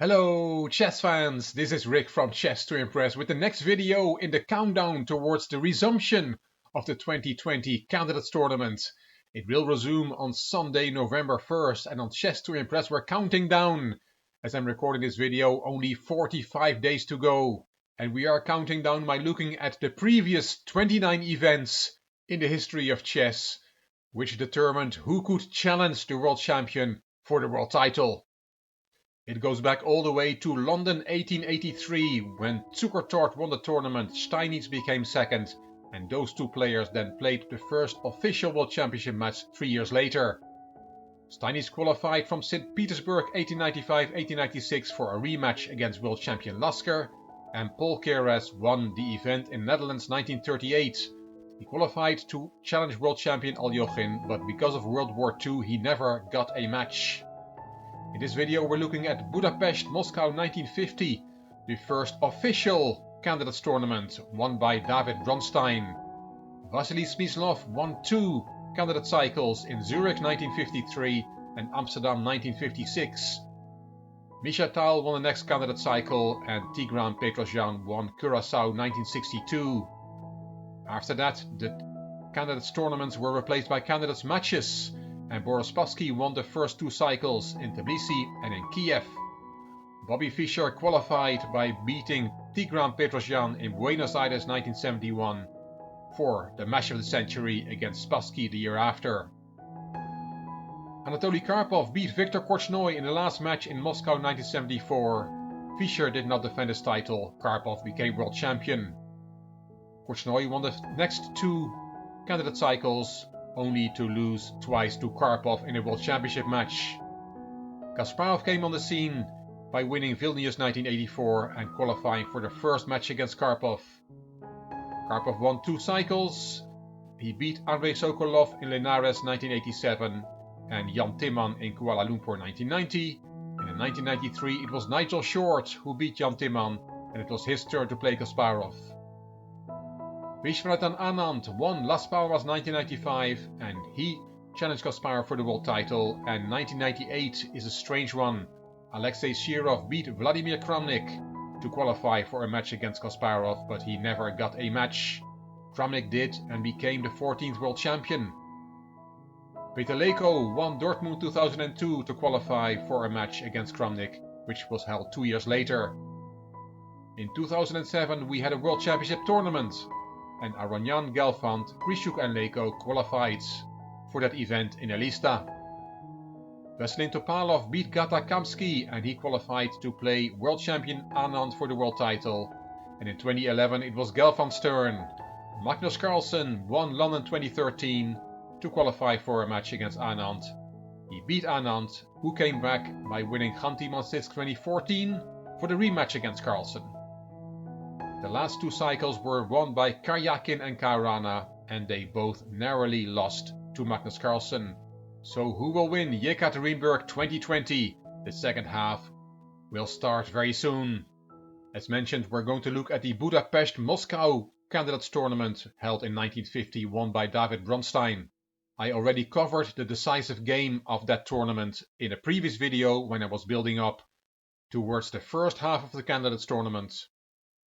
Hello chess fans, this is Rick from Chess to Impress with the next video in the countdown towards the resumption of the 2020 Candidates Tournament. It will resume on Sunday, November 1st, and on Chess to Impress we're counting down. As I'm recording this video, only 45 days to go. And we are counting down by looking at the previous 29 events in the history of chess, which determined who could challenge the world champion for the world title. It goes back all the way to London 1883, when Zukertort won the tournament, Steinitz became second, and those two players then played the first official World Championship match 3 years later. Steinitz qualified from St. Petersburg 1895-1896 for a rematch against world champion Lasker, and Paul Keres won the event in Netherlands 1938. He qualified to challenge world champion Aljochin, but because of World War II he never got a match. In this video we're looking at Budapest, Moscow 1950, the first official Candidates Tournament won by David Bronstein. Vasily Smyslov won 2 candidate cycles in Zurich 1953 and Amsterdam 1956. Misha Tal won the next candidate cycle and Tigran Petrosyan won Curaçao 1962. After that, the Candidates Tournaments were replaced by Candidates Matches, and Boris Spassky won the first 2 cycles in Tbilisi and in Kiev. Bobby Fischer qualified by beating Tigran Petrosyan in Buenos Aires 1971 for the match of the century against Spassky the year after. Anatoly Karpov beat Viktor Korchnoi in the last match in Moscow 1974. Fischer did not defend his title. Karpov became world champion. Korchnoi won the next 2 candidate cycles, only to lose twice to Karpov in a World Championship match. Kasparov came on the scene by winning Vilnius 1984 and qualifying for the first match against Karpov. Karpov won 2 cycles. He beat Andrei Sokolov in Linares 1987 and Jan Timman in Kuala Lumpur 1990. And in 1993 it was Nigel Short who beat Jan Timman, and it was his turn to play Kasparov. Vishwanathan Anand won Las Palmas 1995 and he challenged Kasparov for the world title, and 1998 is a strange one. Alexei Shirov beat Vladimir Kramnik to qualify for a match against Kasparov, but he never got a match. Kramnik did and became the 14th world champion. Peter Leko won Dortmund 2002 to qualify for a match against Kramnik, which was held 2 years later. In 2007 we had a World Championship tournament, and Aronyan, Gelfand, Krishuk and Leko qualified for that event in Elista. Veselin Topalov beat Gata Kamsky and he qualified to play world champion Anand for the world title. And in 2011 it was Gelfand's turn. Magnus Carlsen won London 2013 to qualify for a match against Anand. He beat Anand, who came back by winning Khanty-Mansiysk 2014 for the rematch against Carlsen. The last 2 cycles were won by Karyakin and Kaurana, and they both narrowly lost to Magnus Carlsen. So who will win Yekaterinburg 2020? The second half will start very soon. As mentioned, we're going to look at the Budapest-Moscow Candidates Tournament held in 1950, won by David Bronstein. I already covered the decisive game of that tournament in a previous video when I was building up towards the first half of the Candidates Tournament.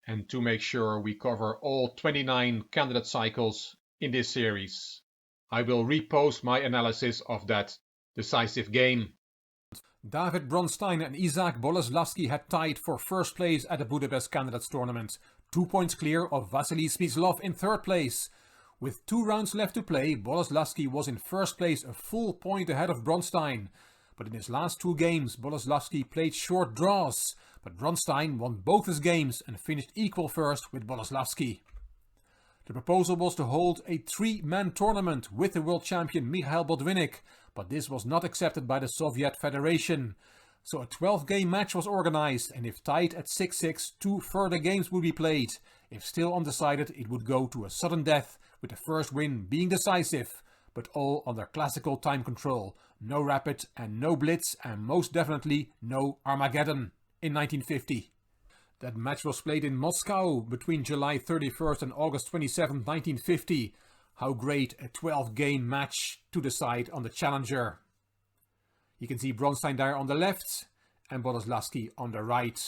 And to make sure we cover all 29 candidate cycles in this series, I will repost my analysis of that decisive game. David Bronstein and Isaac Boleslavsky had tied for first place at the Budapest Candidates Tournament, 2 points clear of Vasily Smyslov in third place. With 2 rounds left to play, Boleslavsky was in first place, a full point ahead of Bronstein. But in his last 2 games, Boleslavsky played short draws, but Bronstein won both his games and finished equal first with Boleslavsky. The proposal was to hold a 3-man tournament with the world champion Mikhail Botvinnik, but this was not accepted by the Soviet Federation. So a 12-game match was organized, and if tied at 6-6, 2 further games would be played. If still undecided, it would go to a sudden death, with the first win being decisive, but all under classical time control. No rapid and no blitz, and most definitely no Armageddon in 1950. That match was played in Moscow between July 31st and August 27, 1950. How great a 12-game match to decide on the challenger. You can see Bronstein there on the left and Boleslavsky on the right.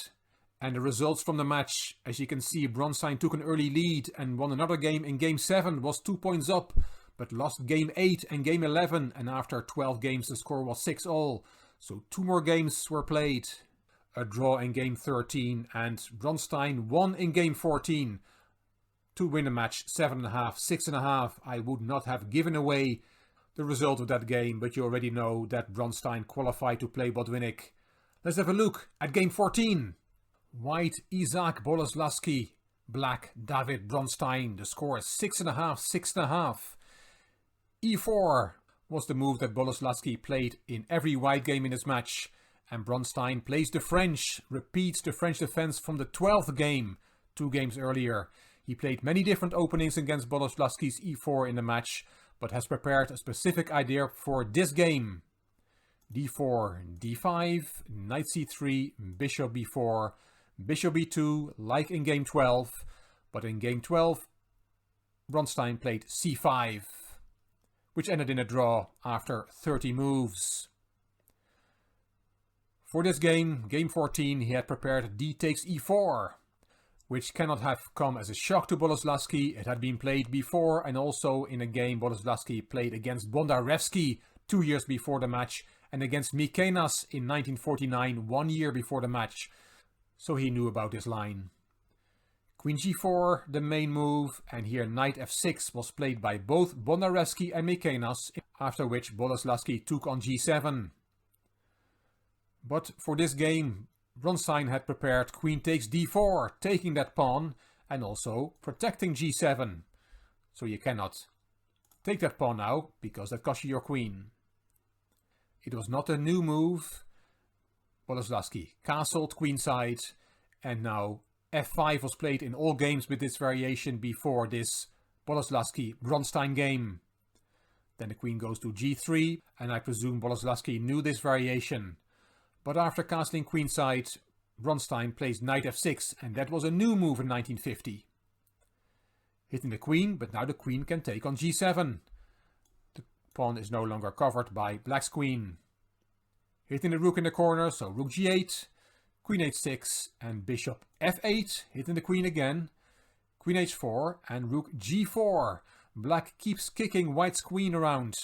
And the results from the match, as you can see, Bronstein took an early lead and won another game in Game 7, was 2 points up, but lost Game 8 and Game 11, and after 12 games the score was 6-all. So 2 more games were played. A draw in Game 13, and Bronstein won in Game 14 to win the match 7.5, 6.5. I would not have given away the result of that game, but you already know that Bronstein qualified to play Botvinnik. Let's have a look at Game 14. White Isak Boleslavsky, black David Bronstein. The score is 6.5, 6.5. E4 was the move that Boleslavsky played in every white game in this match. And Bronstein plays the French, repeats the French defense from the 12th game, 2 games earlier. He played many different openings against Boleslavsky's E4 in the match, but has prepared a specific idea for this game. D4, D5, Knight C3, Bishop B4, Bishop B2, like in Game 12, but in Game 12, Bronstein played C5, which ended in a draw after 30 moves. For this game, Game 14, he had prepared D takes E4, which cannot have come as a shock to Boleslavsky. It had been played before, and also in a game Boleslavsky played against Bondarevsky 2 years before the match, and against Mikenas in 1949, 1 year before the match. So he knew about this line. Queen G4, the main move, and here Knight F6 was played by both Bondarevsky and Mikenas, after which Boleslavsky took on G7. But for this game, Bronstein had prepared Queen takes D4, taking that pawn and also protecting G7. So you cannot take that pawn now, because that costs you your queen. It was not a new move. Boleslavsky castled queenside, and now F5 was played in all games with this variation before this Boleslavsky-Bronstein game. Then the queen goes to G3, and I presume Boleslavsky knew this variation. But after castling queenside, Bronstein plays Knight F6, and that was a new move in 1950. Hitting the queen, but now the queen can take on G7. The pawn is no longer covered by black's queen. Hitting the rook in the corner, so rook G8, Queen H6 and Bishop F8, hitting the queen again, Queen H4 and Rook G4. Black keeps kicking White's queen around.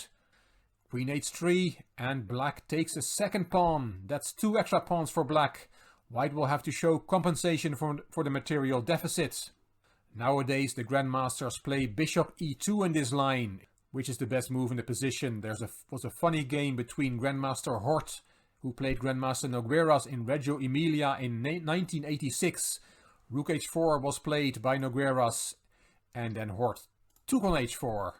Queen H3 and Black takes a second pawn. That's 2 extra pawns for Black. White will have to show compensation for the material deficit. Nowadays the grandmasters play Bishop E2 in this line, which is the best move in the position. There was a funny game between Grandmaster Hort, who played Grandmaster Nogueras in Reggio Emilia in 1986. Rook H4 was played by Nogueras, and then Hort took on H4.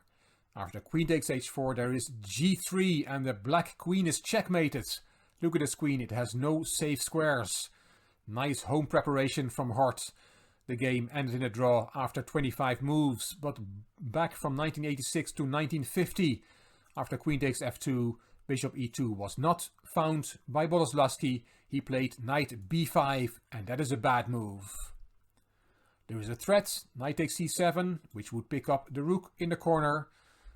After Queen takes H4 there is G3 and the black queen is checkmated. Look at this queen, it has no safe squares. Nice home preparation from Hort. The game ended in a draw after 25 moves, but back from 1986 to 1950, after Queen takes F2, Bishop E2 was not found by Boleslavsky. He played Knight B5, and that is a bad move. There is a threat, Knight takes C7, which would pick up the rook in the corner.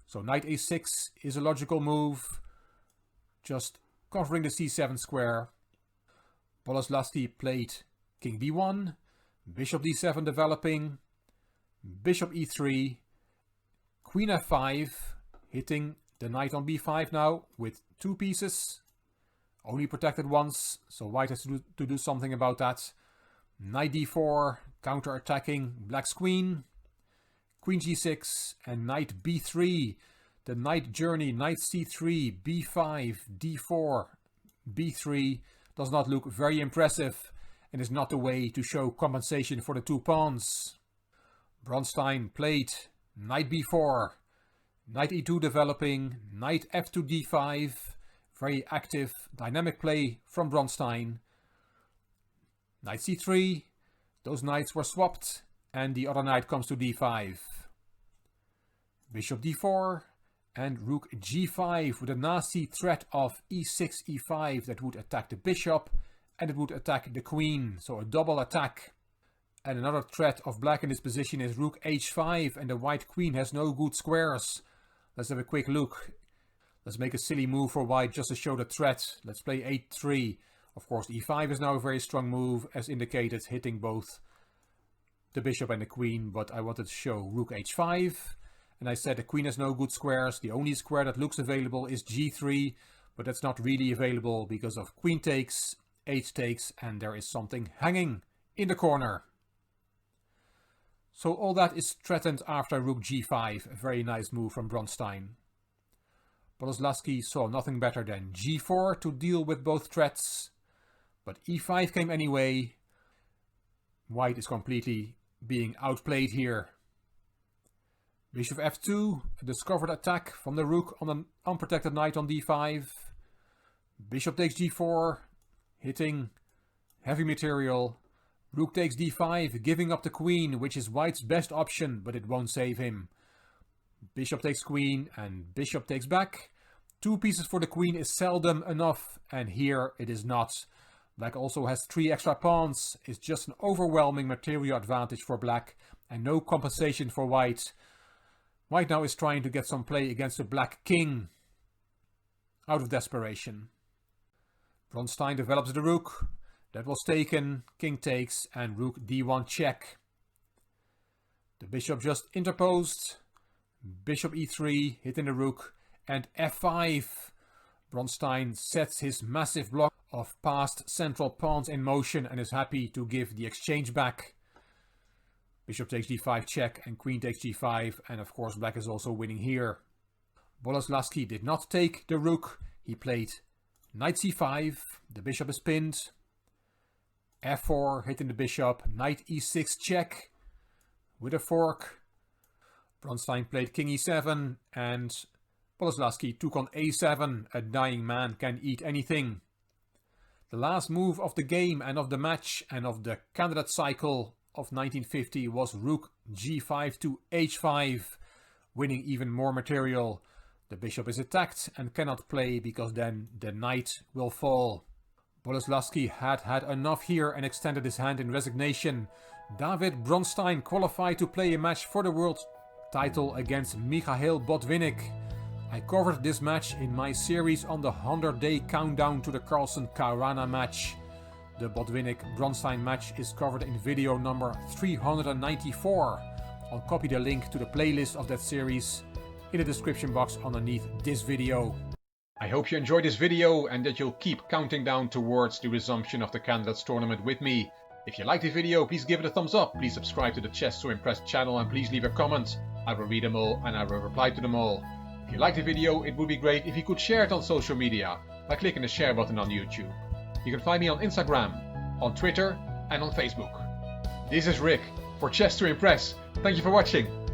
So Knight A6 is a logical move, just covering the C7 square. Boleslavsky played King D1, Bishop D7 developing, Bishop E3, Queen F5, hitting the knight on B5 now with 2 pieces. Only protected once, so White has to do something about that. Knight D4, counter-attacking Black's queen. Queen G6 and Knight B3. The knight journey, Knight C3, B5, D4, B3 does not look very impressive and is not the way to show compensation for the 2 pawns. Bronstein played Knight B4, Knight E2 developing, Knight F2 D5, very active, dynamic play from Bronstein. Knight C3, those knights were swapped, and the other knight comes to D5. Bishop D4 and Rook G5 with a nasty threat of E6, E5 that would attack the bishop and it would attack the queen, so a double attack. And another threat of Black in this position is Rook H5 and the white queen has no good squares. Let's have a quick look. Let's make a silly move for White just to show the threat. Let's play H3. Of course, e5 is now a very strong move, as indicated, hitting both the bishop and the queen, but I wanted to show rook h5. And I said the queen has no good squares. The only square that looks available is g3, but that's not really available because of queen takes, h takes, and there is something hanging in the corner. So all that is threatened after rook g5, a very nice move from Bronstein. Boleslavsky saw nothing better than g4 to deal with both threats, but e5 came anyway. White is completely being outplayed here. Bishop f2, a discovered attack from the rook on an unprotected knight on d5. Bishop takes g4, hitting heavy material. Rook takes d5, giving up the queen, which is white's best option, but it won't save him. Bishop takes queen and bishop takes back. 2 pieces for the queen is seldom enough, and here it is not. Black also has 3 extra pawns. It's just an overwhelming material advantage for black and no compensation for white. White now is trying to get some play against the black king out of desperation. Bronstein develops the rook. That was taken, king takes, and rook d1 check. The bishop just interposed. Bishop e3, hitting the rook, and f5. Bronstein sets his massive block of past central pawns in motion and is happy to give the exchange back. Bishop takes d5 check and queen takes g5, and of course black is also winning here. Boleslavsky did not take the rook. He played knight c5, the bishop is pinned. f4, hitting the bishop, knight e6 check with a fork. Bronstein played king e7 and Boleslavsky took on a7. A dying man can eat anything. The last move of the game and of the match and of the candidate cycle of 1950 was rook g5 to h5, winning even more material. The bishop is attacked and cannot play because then the knight will fall. Boleslavsky had enough here and extended his hand in resignation. David Bronstein qualified to play a match for the world title against Mikhail Botvinnik. I covered this match in my series on the 100-day countdown to the Carlsen-Caruana match. The Botvinnik-Bronstein match is covered in video number 394. I'll copy the link to the playlist of that series in the description box underneath this video. I hope you enjoyed this video and that you'll keep counting down towards the resumption of the Candidates Tournament with me. If you liked the video, please give it a thumbs up, please subscribe to the Chess to Impress channel, and please leave a comment. I will read them all and I will reply to them all. If you liked the video, it would be great if you could share it on social media by clicking the share button on YouTube. You can find me on Instagram, on Twitter and on Facebook. This is Rick for Chess to Impress. Thank you for watching.